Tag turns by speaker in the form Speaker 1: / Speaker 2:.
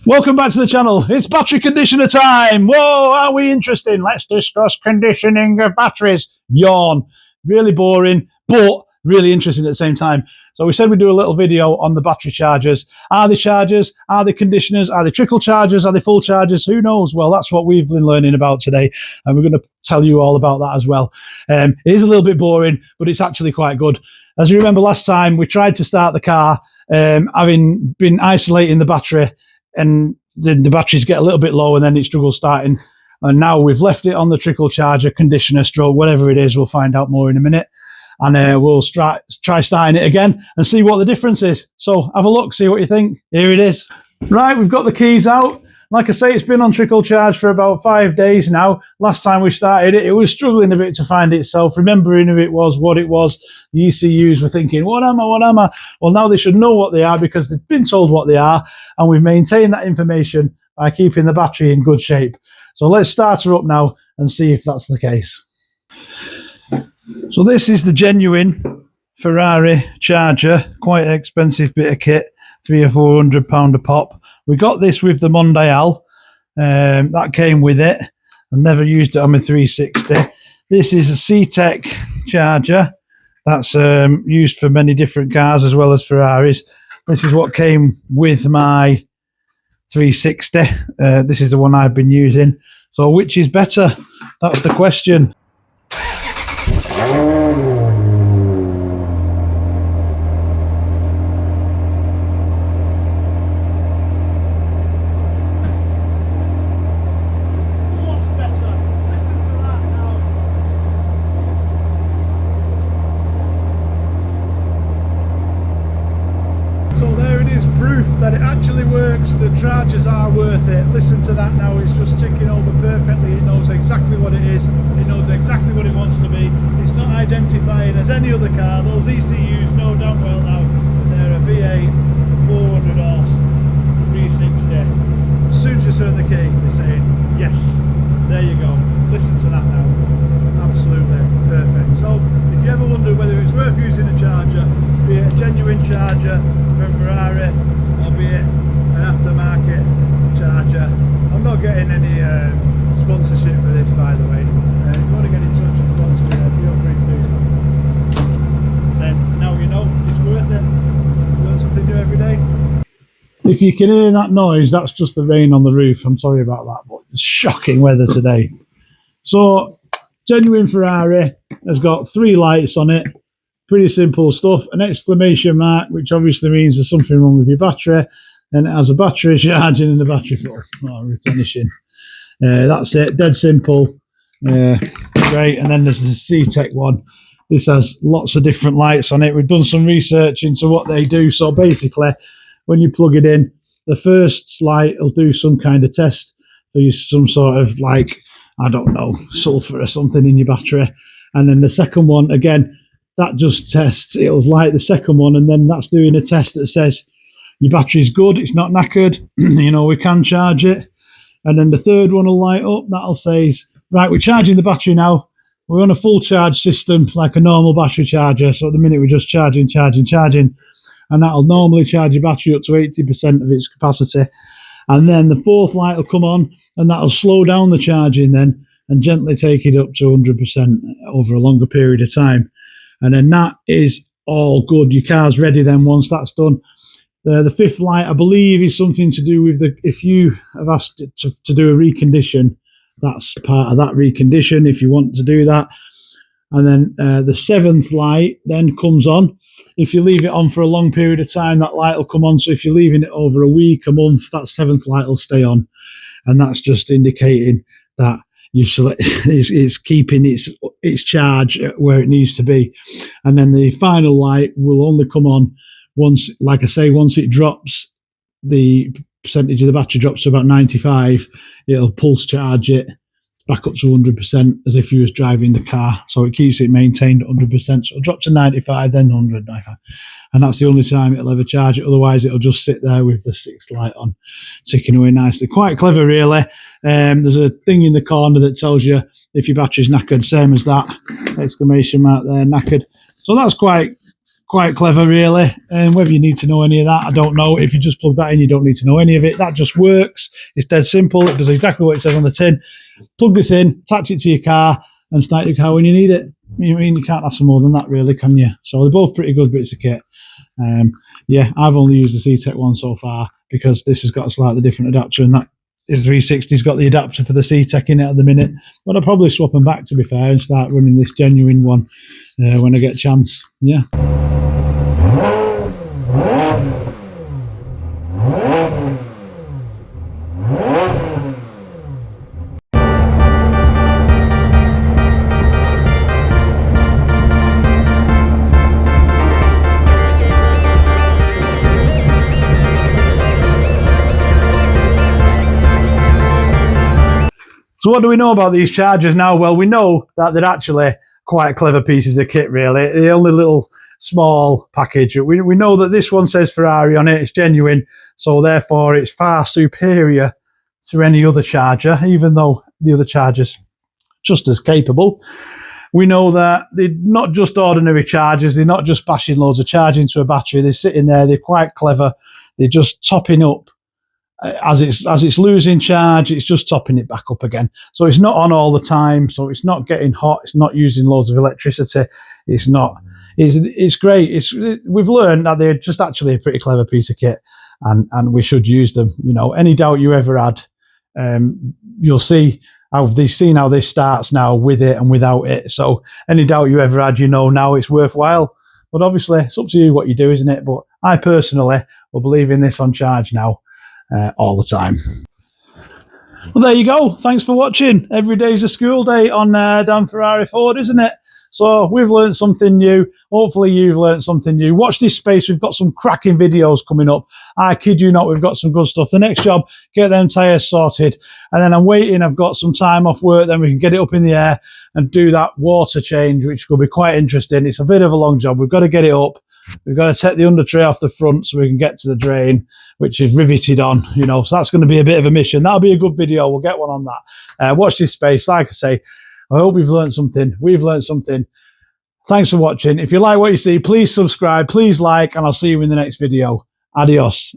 Speaker 1: Welcome back to the channel. It's battery conditioner time. Whoa, are we interesting? Let's discuss conditioning of batteries. Yawn. Really boring, but really interesting at the same time. So we said we'd do a little video on the battery chargers. Are they chargers? Are they conditioners? Are they trickle chargers? Are they full chargers? Who knows? Well, that's what we've been learning about today, and we're going to tell you all about that as well. It is a little bit boring, but it's actually quite good. As you remember last time, we tried to start the car, having been isolating the battery, and the batteries get a little bit low and then it struggles starting. And now we've left it on the trickle charger, conditioner, stroke, whatever it is. We'll find out more in a minute. And we'll try starting it again and see what the difference is. So have a look, see what you think. Here it is. Right, we've got the keys out. Like I say, it's been on trickle charge for about 5 days now. Last time we started it, it was struggling a bit to find itself, remembering who it was, what it was. The ECUs were thinking, what am I? Well, now they should know what they are because they've been told what they are, and we've maintained that information by keeping the battery in good shape. So let's start her up now and see if that's the case. So this is the genuine Ferrari charger, quite an expensive bit of kit, £300 or £400 a pop. We got this with the Mondial, that came with it. I never used it on my 360. This is a Ctek charger that's used for many different cars as well as Ferraris. This is what came with my 360. This is the one I've been using. So which is better? That's the question. Proof that it actually works. The chargers are worth it. Listen to that now. It's just ticking over perfectly. It knows exactly what it is. It knows exactly what it wants to be. It's not identifying as any other car. Those ECUs know damn well now they're a V8 400 horse 360. As soon as you turn the key, they're saying yes. There you go. Listen to that now. Absolutely perfect. So if you ever wonder whether it's worth using a charger, be it a genuine charger from Ferrari or be it an aftermarket charger, I'm not getting any sponsorship for this, by the way. If you want to get in touch and sponsor me, feel free to do so. Then now you know it's worth it. Learn something new every day. If you can hear that noise, that's just the rain on the roof. I'm sorry about that, but it's shocking weather today. So genuine Ferrari has got 3 lights on it. Pretty simple stuff. An exclamation mark, which obviously means there's something wrong with your battery, and it has a battery charging and the battery full or replenishing. That's it. Dead simple. Great. And then there's the Ctek one. This has lots of different lights on it. We've done some research into what they do. So basically, when you plug it in, the first light will do some kind of test for you, some sort of like, I don't know, sulfur or something in your battery. And then the second one, again, that just tests, it'll light the second one, and then that's doing a test that says your battery's good, it's not knackered, you know, we can charge it. And then the third one will light up, that'll say, right, we're charging the battery now, we're on a full charge system like a normal battery charger, so at the minute we're just charging, and that'll normally charge your battery up to 80% of its capacity. And then the fourth light will come on, and that'll slow down the charging then, and gently take it up to 100% over a longer period of time. And then that is all good. Your car's ready then once that's done. The fifth light, I believe, is something to do with if you have asked it to do a recondition, that's part of that recondition if you want to do that. And then the seventh light then comes on. If you leave it on for a long period of time, that light will come on. So if you're leaving it over a week, a month, that seventh light will stay on. And that's just indicating that it's keeping its charge where it needs to be. And then the final light will only come on once, like I say, once it drops, the percentage of the battery drops to about 95, it'll pulse charge it back up to 100% as if you was driving the car. So it keeps it maintained at 100%. So it'll drop to 95, then 195. And that's the only time it'll ever charge it. Otherwise, it'll just sit there with the sixth light on, ticking away nicely. Quite clever, really. There's a thing in the corner that tells you if your battery's knackered, same as that. Exclamation mark there, knackered. So that's quite quite clever really, and whether you need to know any of that, I don't know. If you just plug that in, you don't need to know any of it. That just works. It's dead simple. It does exactly what it says on the tin. Plug this in, attach it to your car, and start your car when you need it. You mean, you can't ask for more than that really, can you? So they're both pretty good bits of kit. Yeah, I've only used the Ctek one so far because this has got a slightly different adapter, and that is 360's got the adapter for the Ctek in it at the minute. But I'll probably swap them back, to be fair, and start running this genuine one when I get a chance. Yeah. So what do we know about these chargers now? Well, we know that they're actually quite clever pieces of kit, really. The only little small package. We know that this one says Ferrari on it. It's genuine. So therefore, it's far superior to any other charger, even though the other charger's just as capable. We know that they're not just ordinary chargers. They're not just bashing loads of charge into a battery. They're sitting there. They're quite clever. They're just topping up. As it's losing charge, it's just topping it back up again. So it's not on all the time. So it's not getting hot. It's not using loads of electricity. It's not. It's great. We've learned that they're just actually a pretty clever piece of kit, and we should use them. You know, any doubt you ever had, you'll see how they've seen how this starts now with it and without it. So any doubt you ever had, you know now it's worthwhile. But obviously, it's up to you what you do, isn't it? But I personally will believe in this on charge now. All the time. Well, there you go. Thanks for watching. Every day's a school day on Dan Ferrari Ford, isn't it? So we've learned something new. Hopefully you've learned something new. Watch this space. We've got some cracking videos coming up. I kid you not, we've got some good stuff. The next job, get them tyres sorted. And then I'm waiting. I've got some time off work. Then we can get it up in the air and do that water change, which will be quite interesting. It's a bit of a long job. We've got to get it up. We've got to take the under tray off the front so we can get to the drain, which is riveted on, you know, so that's going to be a bit of a mission. That'll be a good video. We'll get one on that. Watch this space. Like I say, I hope you've learned something. We've learned something. Thanks for watching. If you like what you see, please subscribe, please like, and I'll see you in the next video. Adios.